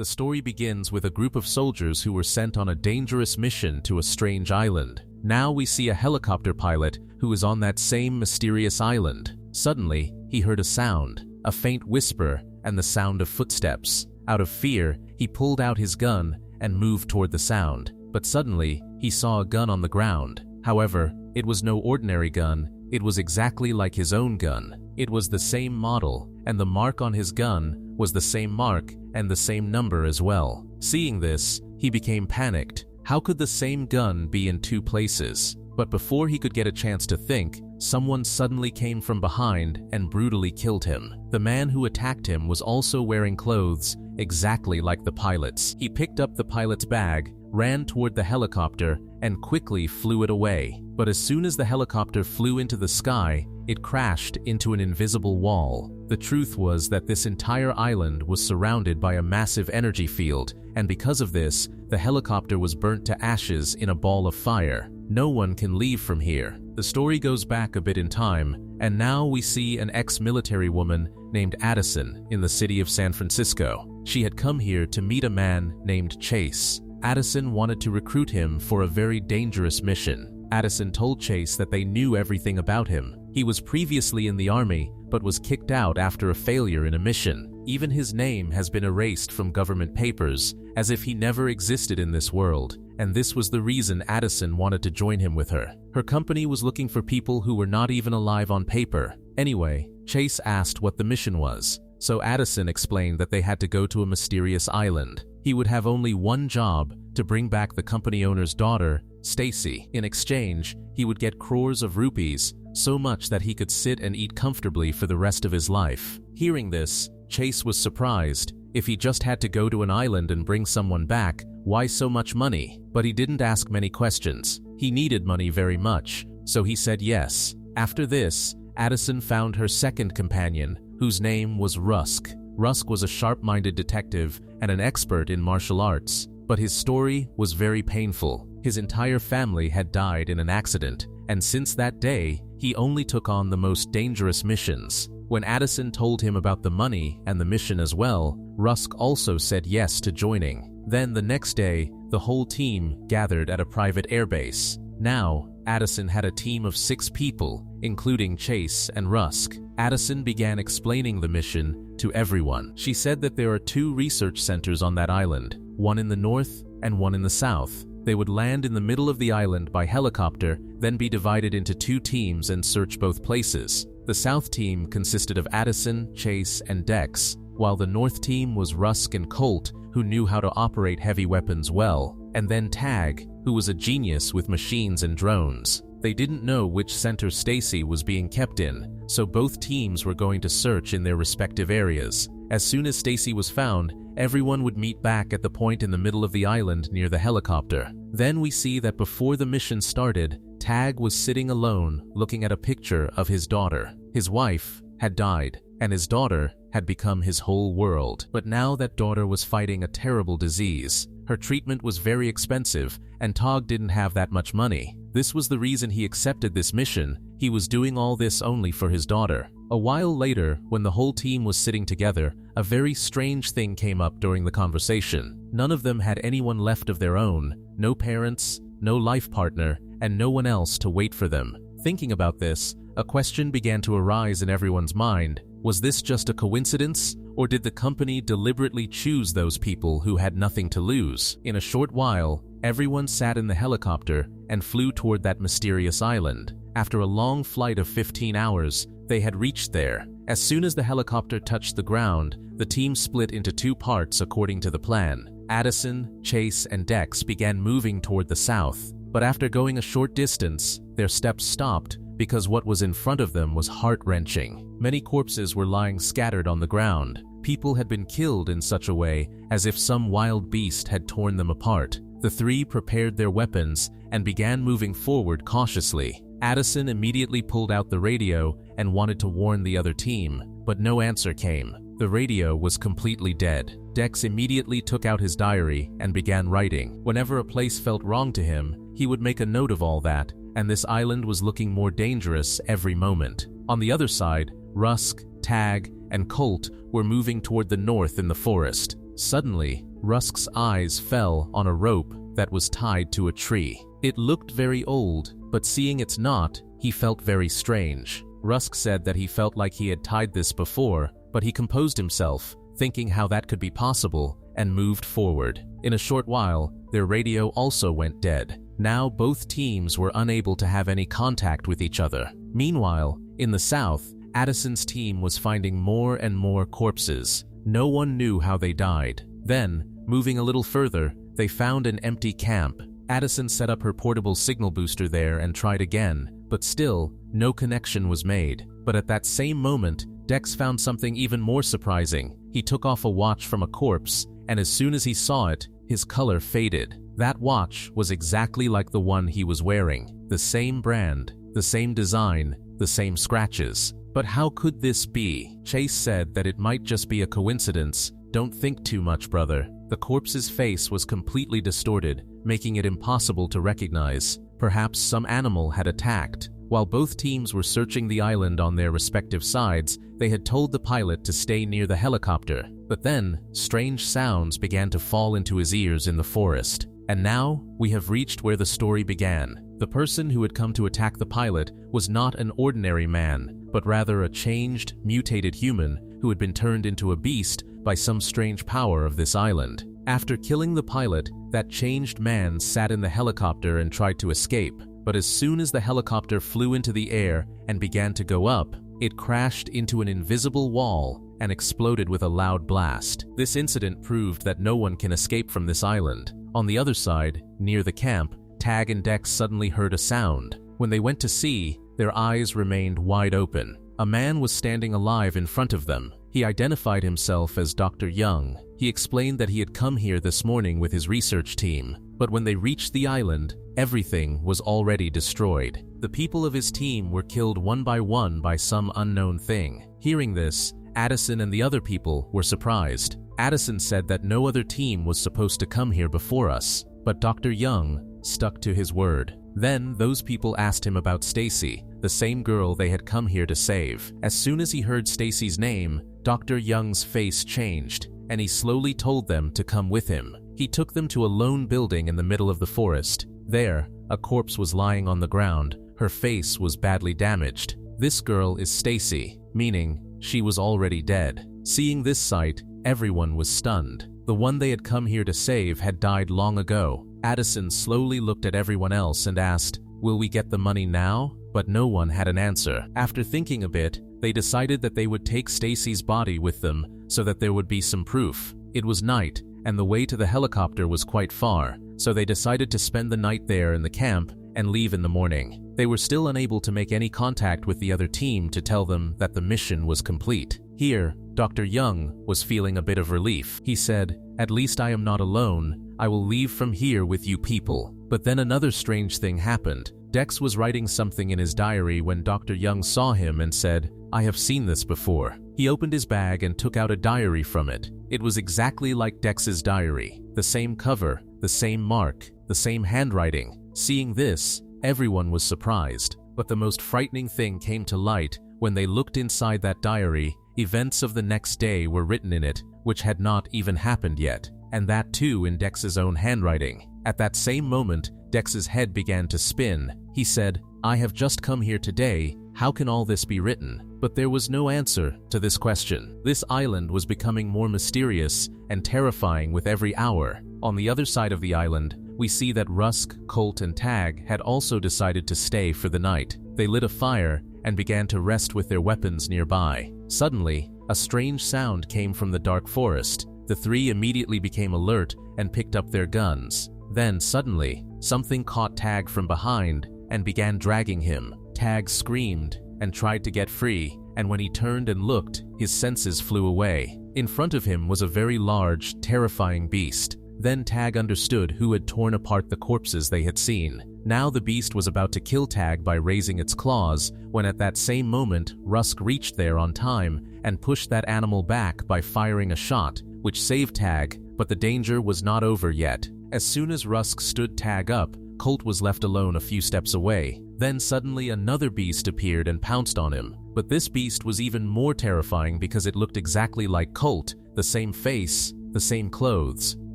The story begins with a group of soldiers who were sent on a dangerous mission to a strange island. Now we see a helicopter pilot who is on that same mysterious island. Suddenly, he heard a sound, a faint whisper, and the sound of footsteps. Out of fear, he pulled out his gun and moved toward the sound. But suddenly, he saw a gun on the ground. However, it was no ordinary gun. It was exactly like his own gun. It was the same model, and the mark on his gun was the same mark and the same number as well. Seeing this, he became panicked. How could the same gun be in two places? But before he could get a chance to think, someone suddenly came from behind and brutally killed him. The man who attacked him was also wearing clothes exactly like the pilot's. He picked up the pilot's bag, ran toward the helicopter, and quickly flew it away. But as soon as the helicopter flew into the sky, it crashed into an invisible wall. The truth was that this entire island was surrounded by a massive energy field, and because of this, the helicopter was burnt to ashes in a ball of fire. No one can leave from here. The story goes back a bit in time, and now we see an ex-military woman named Addison in the city of San Francisco. She had come here to meet a man named Chase. Addison wanted to recruit him for a very dangerous mission. Addison told Chase that they knew everything about him. He was previously in the army, but was kicked out after a failure in a mission. Even his name has been erased from government papers, as if he never existed in this world, and this was the reason Addison wanted to join him with her. Her company was looking for people who were not even alive on paper. Anyway, Chase asked what the mission was, so Addison explained that they had to go to a mysterious island. He would have only one job, to bring back the company owner's daughter, Stacy. In exchange, he would get crores of rupees, so much that he could sit and eat comfortably for the rest of his life. Hearing this, Chase was surprised. If he just had to go to an island and bring someone back, why so much money? But he didn't ask many questions. He needed money very much, so he said yes. After this, Addison found her second companion, whose name was Rusk. Rusk was a sharp-minded detective and an expert in martial arts, but his story was very painful. His entire family had died in an accident, and since that day, he only took on the most dangerous missions. When Addison told him about the money and the mission as well, Rusk also said yes to joining. Then the next day, the whole team gathered at a private airbase. Now, Addison had a team of 6 people, including Chase and Rusk. Addison began explaining the mission to everyone. She said that there are 2 research centers on that island, one in the north and one in the south. They would land in the middle of the island by helicopter, then be divided into 2 teams and search both places. The south team consisted of Addison, Chase, and Dex, while the north team was Rusk and Colt, who knew how to operate heavy weapons well, and then Tag, who was a genius with machines and drones. They didn't know which center Stacy was being kept in, so both teams were going to search in their respective areas. As soon as Stacy was found, everyone would meet back at the point in the middle of the island near the helicopter. Then we see that before the mission started, Tag was sitting alone looking at a picture of his daughter. His wife had died, and his daughter had become his whole world. But now that daughter was fighting a terrible disease. Her treatment was very expensive, and Tag didn't have that much money. This was the reason he accepted this mission. He was doing all this only for his daughter. A while later, when the whole team was sitting together, a very strange thing came up during the conversation. None of them had anyone left of their own, no parents, no life partner, and no one else to wait for them. Thinking about this, a question began to arise in everyone's mind. Was this just a coincidence, or did the company deliberately choose those people who had nothing to lose? In a short while, everyone sat in the helicopter and flew toward that mysterious island. After a long flight of 15 hours, they had reached there. As soon as the helicopter touched the ground, the team split into 2 parts according to the plan. Addison, Chase, and Dex began moving toward the south, but after going a short distance, their steps stopped because what was in front of them was heart-wrenching. Many corpses were lying scattered on the ground. People had been killed in such a way as if some wild beast had torn them apart. The 3 prepared their weapons and began moving forward cautiously. Addison immediately pulled out the radio and wanted to warn the other team, but no answer came. The radio was completely dead. Dex immediately took out his diary and began writing. Whenever a place felt wrong to him, he would make a note of all that, and this island was looking more dangerous every moment. On the other side, Rusk, Tag, and Colt were moving toward the north in the forest. Suddenly, Rusk's eyes fell on a rope that was tied to a tree. It looked very old, but seeing its knot, he felt very strange. Rusk said that he felt like he had tied this before, but he composed himself, thinking how that could be possible, and moved forward. In a short while, their radio also went dead. Now both teams were unable to have any contact with each other. Meanwhile, in the south, Addison's team was finding more and more corpses. No one knew how they died. Then, moving a little further, they found an empty camp. Addison set up her portable signal booster there and tried again, but still, no connection was made. But at that same moment, Dex found something even more surprising. He took off a watch from a corpse, and as soon as he saw it, his color faded. That watch was exactly like the one he was wearing. The same brand, the same design, the same scratches. But how could this be? Chase said that it might just be a coincidence. Don't think too much, brother. The corpse's face was completely distorted, making it impossible to recognize. Perhaps some animal had attacked. While both teams were searching the island on their respective sides, they had told the pilot to stay near the helicopter. But then, strange sounds began to fall into his ears in the forest. And now, we have reached where the story began. The person who had come to attack the pilot was not an ordinary man, but rather a changed, mutated human who had been turned into a beast by some strange power of this island. After killing the pilot, that changed man sat in the helicopter and tried to escape. But as soon as the helicopter flew into the air and began to go up, it crashed into an invisible wall and exploded with a loud blast. This incident proved that no one can escape from this island. On the other side, near the camp, Tag and Dex suddenly heard a sound. When they went to see, their eyes remained wide open. A man was standing alive in front of them. He identified himself as Dr. Young. He explained that he had come here this morning with his research team. But when they reached the island, everything was already destroyed. The people of his team were killed one by some unknown thing. Hearing this, Addison and the other people were surprised. Addison said that no other team was supposed to come here before us, but Dr. Young stuck to his word. Then those people asked him about Stacy, the same girl they had come here to save. As soon as he heard Stacy's name, Dr. Young's face changed, and he slowly told them to come with him. He took them to a lone building in the middle of the forest. There, a corpse was lying on the ground. Her face was badly damaged. This girl is Stacy, meaning she was already dead. Seeing this sight, everyone was stunned. The one they had come here to save had died long ago. Addison slowly looked at everyone else and asked, "Will we get the money now?" But no one had an answer. After thinking a bit, they decided that they would take Stacy's body with them so that there would be some proof. It was night, and the way to the helicopter was quite far, so they decided to spend the night there in the camp and leave in the morning. They were still unable to make any contact with the other team to tell them that the mission was complete. Here, Dr. Young was feeling a bit of relief. He said, "At least I am not alone. I will leave from here with you people." But then another strange thing happened. Dex was writing something in his diary when Dr. Young saw him and said, "I have seen this before." He opened his bag and took out a diary from it. It was exactly like Dex's diary. The same cover, the same mark, the same handwriting. Seeing this, everyone was surprised. But the most frightening thing came to light when they looked inside that diary. Events of the next day were written in it, which had not even happened yet, and that too in Dex's own handwriting. At that same moment, Dex's head began to spin. He said, "I have just come here today. How can all this be written?" But there was no answer to this question. This island was becoming more mysterious and terrifying with every hour. On the other side of the island, we see that Rusk, Colt, and Tag had also decided to stay for the night. They lit a fire and began to rest with their weapons nearby. Suddenly, a strange sound came from the dark forest. The three immediately became alert and picked up their guns. Then suddenly, something caught Tag from behind and began dragging him. Tag screamed and tried to get free, and when he turned and looked, his senses flew away. In front of him was a very large, terrifying beast. Then Tag understood who had torn apart the corpses they had seen. Now the beast was about to kill Tag by raising its claws, when at that same moment, Rusk reached there on time and pushed that animal back by firing a shot, which saved Tag, but the danger was not over yet. As soon as Rusk stood Tag up, Colt was left alone a few steps away. Then suddenly another beast appeared and pounced on him. But this beast was even more terrifying because it looked exactly like Colt, the same face, the same clothes.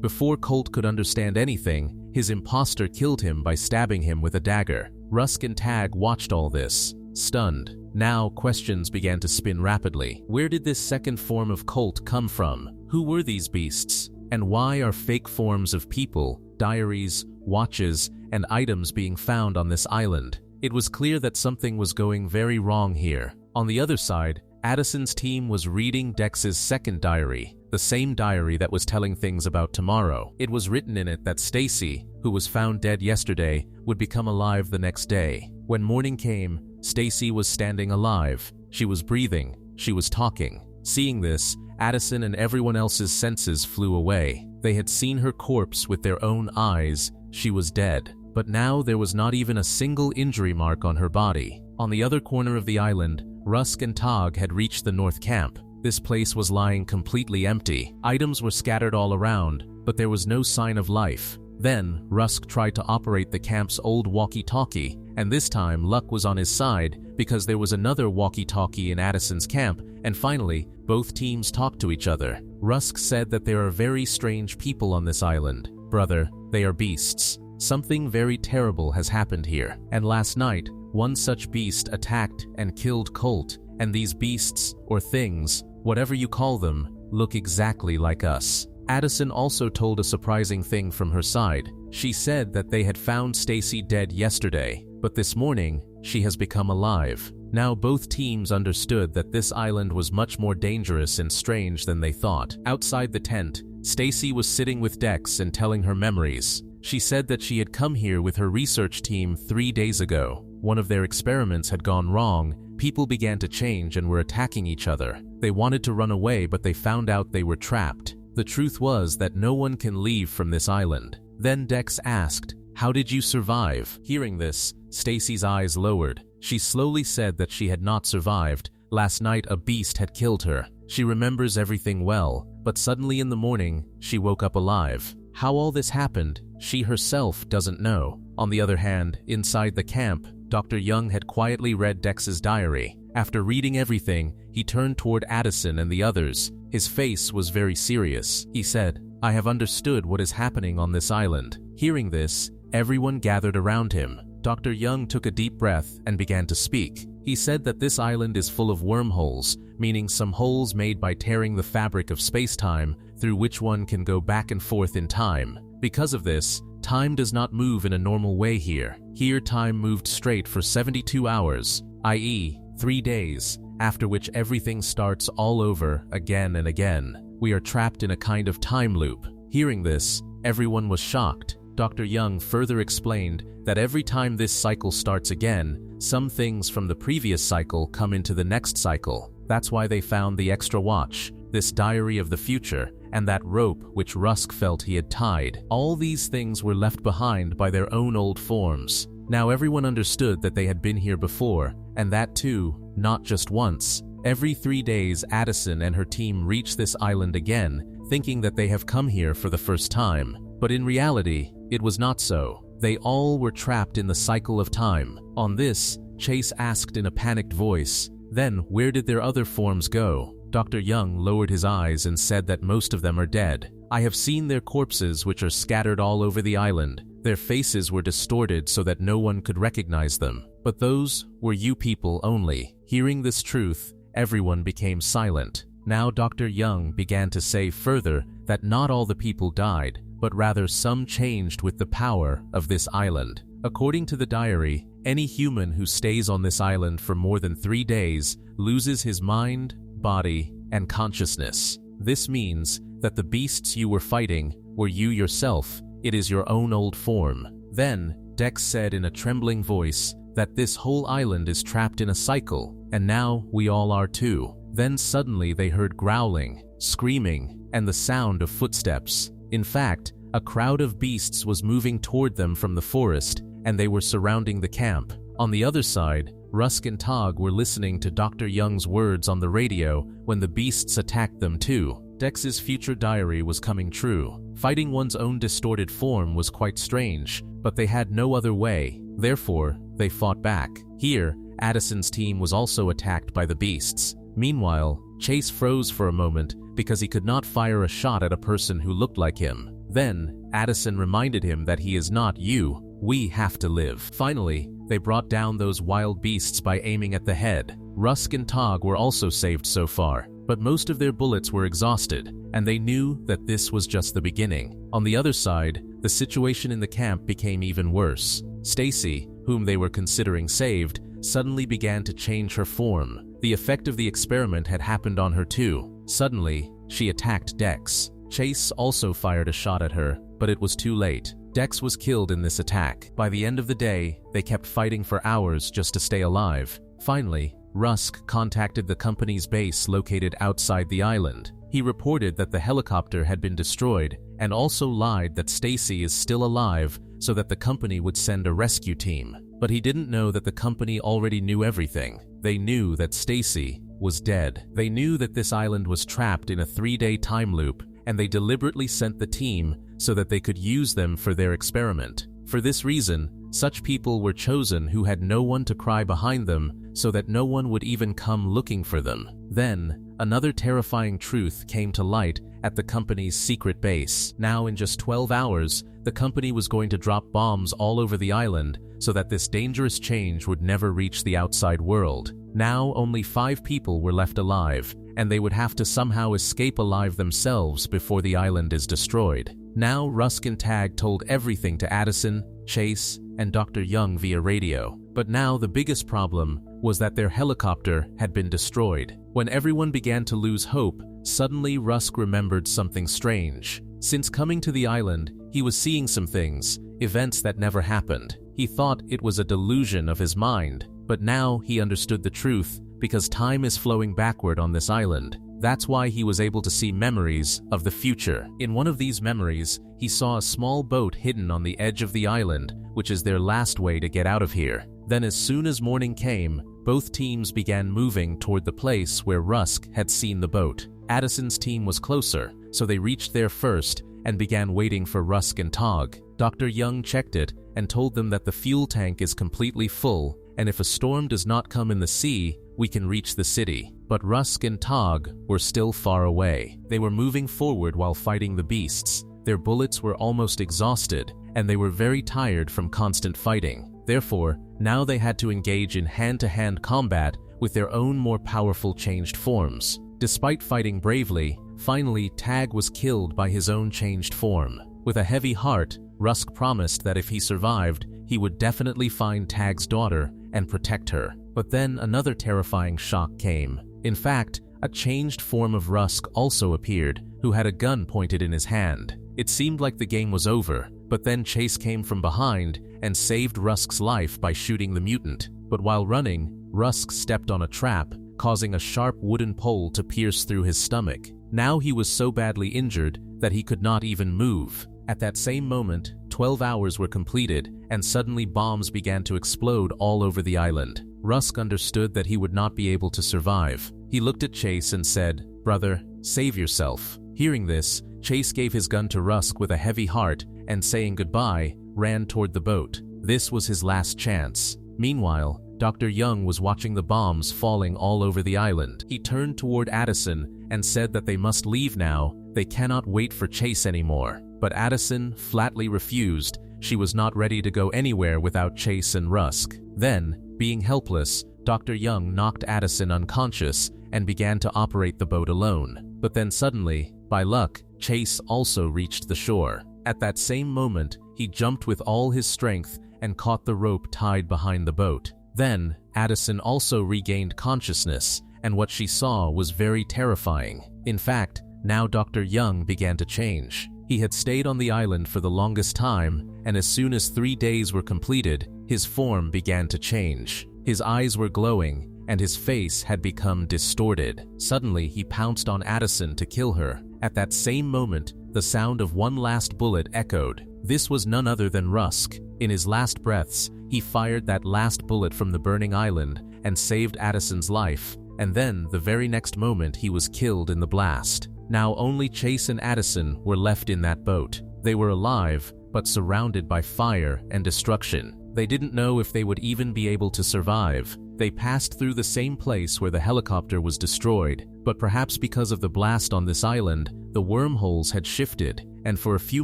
Before Colt could understand anything, his imposter killed him by stabbing him with a dagger. Rusk and Tag watched all this, stunned. Now questions began to spin rapidly. Where did this second form of Colt come from? Who were these beasts? And why are fake forms of people, diaries, watches, and items being found on this island? It was clear that something was going very wrong here. On the other side, Addison's team was reading Dex's second diary, the same diary that was telling things about tomorrow. It was written in it that Stacy, who was found dead yesterday, would become alive the next day. When morning came, Stacy was standing alive. She was breathing. She was talking. Seeing this, Addison and everyone else's senses flew away. They had seen her corpse with their own eyes. She was dead. But now there was not even a single injury mark on her body. On the other corner of the island, Rusk and Tog had reached the North Camp. This place was lying completely empty. Items were scattered all around, but there was no sign of life. Then, Rusk tried to operate the camp's old walkie-talkie, and this time luck was on his side because there was another walkie-talkie in Addison's camp, and finally, both teams talked to each other. Rusk said that there are very strange people on this island. Brother, they are beasts. Something very terrible has happened here, and last night, one such beast attacked and killed Colt, and these beasts, or things, whatever you call them, look exactly like us. Addison also told a surprising thing from her side. She said that they had found Stacy dead yesterday, but this morning, she has become alive. Now both teams understood that this island was much more dangerous and strange than they thought. Outside the tent, Stacy was sitting with Dex and telling her memories. She said that she had come here with her research team 3 days ago. One of their experiments had gone wrong. People began to change and were attacking each other. They wanted to run away, but they found out they were trapped. The truth was that no one can leave from this island. Then Dex asked, "How did you survive?" Hearing this, Stacy's eyes lowered. She slowly said that she had not survived. Last night a beast had killed her. She remembers everything well, but suddenly in the morning, she woke up alive. How all this happened, she herself doesn't know. On the other hand, inside the camp, Dr. Young had quietly read Dex's diary. After reading everything, he turned toward Addison and the others. His face was very serious. He said, "I have understood what is happening on this island." Hearing this, everyone gathered around him. Dr. Young took a deep breath and began to speak. He said that this island is full of wormholes, meaning some holes made by tearing the fabric of space-time through which one can go back and forth in time. Because of this, time does not move in a normal way here. Here time moved straight for 72 hours, i.e., 3 days, after which everything starts all over again and again. We are trapped in a kind of time loop. Hearing this, everyone was shocked. Dr. Young further explained that every time this cycle starts again, some things from the previous cycle come into the next cycle. That's why they found the extra watch, this diary of the future, and that rope which Rusk felt he had tied. All these things were left behind by their own old forms. Now everyone understood that they had been here before, and that too, not just once. Every 3 days, Addison and her team reach this island again, thinking that they have come here for the first time. But in reality, it was not so. They all were trapped in the cycle of time. On this, Chase asked in a panicked voice, "Then where did their other forms go?" Dr. Young lowered his eyes and said that most of them are dead. "I have seen their corpses, which are scattered all over the island. Their faces were distorted so that no one could recognize them. But those were you people only." Hearing this truth, everyone became silent. Now Dr. Young began to say further that not all the people died, but rather some changed with the power of this island. According to the diary, any human who stays on this island for more than 3 days loses his mind, body, and consciousness. This means that the beasts you were fighting were you yourself. It is your own old form. Then, Dex said in a trembling voice that this whole island is trapped in a cycle, and now we all are too. Then suddenly they heard growling, screaming, and the sound of footsteps. In fact, a crowd of beasts was moving toward them from the forest, and they were surrounding the camp. On the other side, Rusk and Tog were listening to Dr. Young's words on the radio when the beasts attacked them too. Dex's future diary was coming true. Fighting one's own distorted form was quite strange, but they had no other way. Therefore, they fought back. Here, Addison's team was also attacked by the beasts. Meanwhile, Chase froze for a moment because he could not fire a shot at a person who looked like him. Then, Addison reminded him that he is not you. We have to live. Finally, they brought down those wild beasts by aiming at the head. Rusk and Tog were also saved so far, but most of their bullets were exhausted, and they knew that this was just the beginning. On the other side, the situation in the camp became even worse. Stacy, whom they were considering saved, suddenly began to change her form. The effect of the experiment had happened on her too. Suddenly, she attacked Dex. Chase also fired a shot at her, but it was too late. Dex was killed in this attack. By the end of the day, they kept fighting for hours just to stay alive. Finally, Rusk contacted the company's base located outside the island. He reported that the helicopter had been destroyed and also lied that Stacy is still alive so that the company would send a rescue team. But he didn't know that the company already knew everything. They knew that Stacy was dead. They knew that this island was trapped in a 3-day time loop, and they deliberately sent the team so that they could use them for their experiment. For this reason, such people were chosen who had no one to cry behind them so that no one would even come looking for them. Then, another terrifying truth came to light at the company's secret base. Now, in just 12 hours, the company was going to drop bombs all over the island so that this dangerous change would never reach the outside world. Now, only 5 people were left alive, and they would have to somehow escape alive themselves before the island is destroyed. Now, Rusk and Tag told everything to Addison, Chase, and Dr. Young via radio. But now the biggest problem was that their helicopter had been destroyed. When everyone began to lose hope, suddenly Rusk remembered something strange. Since coming to the island, he was seeing some things, events that never happened. He thought it was a delusion of his mind, but now he understood the truth because time is flowing backward on this island. That's why he was able to see memories of the future. In one of these memories, he saw a small boat hidden on the edge of the island, which is their last way to get out of here. Then as soon as morning came, both teams began moving toward the place where Rusk had seen the boat. Addison's team was closer, so they reached there first and began waiting for Rusk and Tog. Dr. Young checked it and told them that the fuel tank is completely full, and if a storm does not come in the sea, we can reach the city. But Rusk and Tog were still far away. They were moving forward while fighting the beasts. Their bullets were almost exhausted, and they were very tired from constant fighting. Therefore, now they had to engage in hand-to-hand combat with their own more powerful changed forms. Despite fighting bravely, finally Tag was killed by his own changed form. With a heavy heart, Rusk promised that if he survived, he would definitely find Tag's daughter and protect her. But then another terrifying shock came. In fact, a changed form of Rusk also appeared, who had a gun pointed in his hand. It seemed like the game was over, but then Chase came from behind and saved Rusk's life by shooting the mutant. But while running, Rusk stepped on a trap, causing a sharp wooden pole to pierce through his stomach. Now he was so badly injured that he could not even move. At that same moment, 12 hours were completed, and suddenly bombs began to explode all over the island. Rusk understood that he would not be able to survive. He looked at Chase and said, "Brother, save yourself." Hearing this, Chase gave his gun to Rusk with a heavy heart and, saying goodbye, ran toward the boat. This was his last chance. Meanwhile, Dr. Young was watching the bombs falling all over the island. He turned toward Addison and said that they must leave now. They cannot wait for Chase anymore. But Addison flatly refused. She was not ready to go anywhere without Chase and Rusk. Then, being helpless, Dr. Young knocked Addison unconscious and began to operate the boat alone. But then suddenly, by luck, Chase also reached the shore. At that same moment, he jumped with all his strength and caught the rope tied behind the boat. Then, Addison also regained consciousness, and what she saw was very terrifying. In fact, now Dr. Young began to change. He had stayed on the island for the longest time, and as soon as 3 days were completed, his form began to change. His eyes were glowing, and his face had become distorted. Suddenly, he pounced on Addison to kill her. At that same moment, the sound of one last bullet echoed. This was none other than Rusk. In his last breaths, he fired that last bullet from the burning island and saved Addison's life, and then, the very next moment, he was killed in the blast. Now only Chase and Addison were left in that boat. They were alive, but surrounded by fire and destruction. They didn't know if they would even be able to survive. They passed through the same place where the helicopter was destroyed, but perhaps because of the blast on this island, the wormholes had shifted, and for a few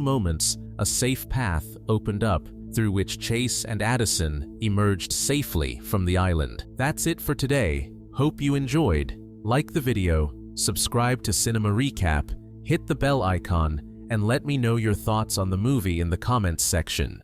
moments, a safe path opened up through which Chase and Addison emerged safely from the island. That's it for today. Hope you enjoyed. Like the video, subscribe to Cinema Recap, hit the bell icon, and let me know your thoughts on the movie in the comments section.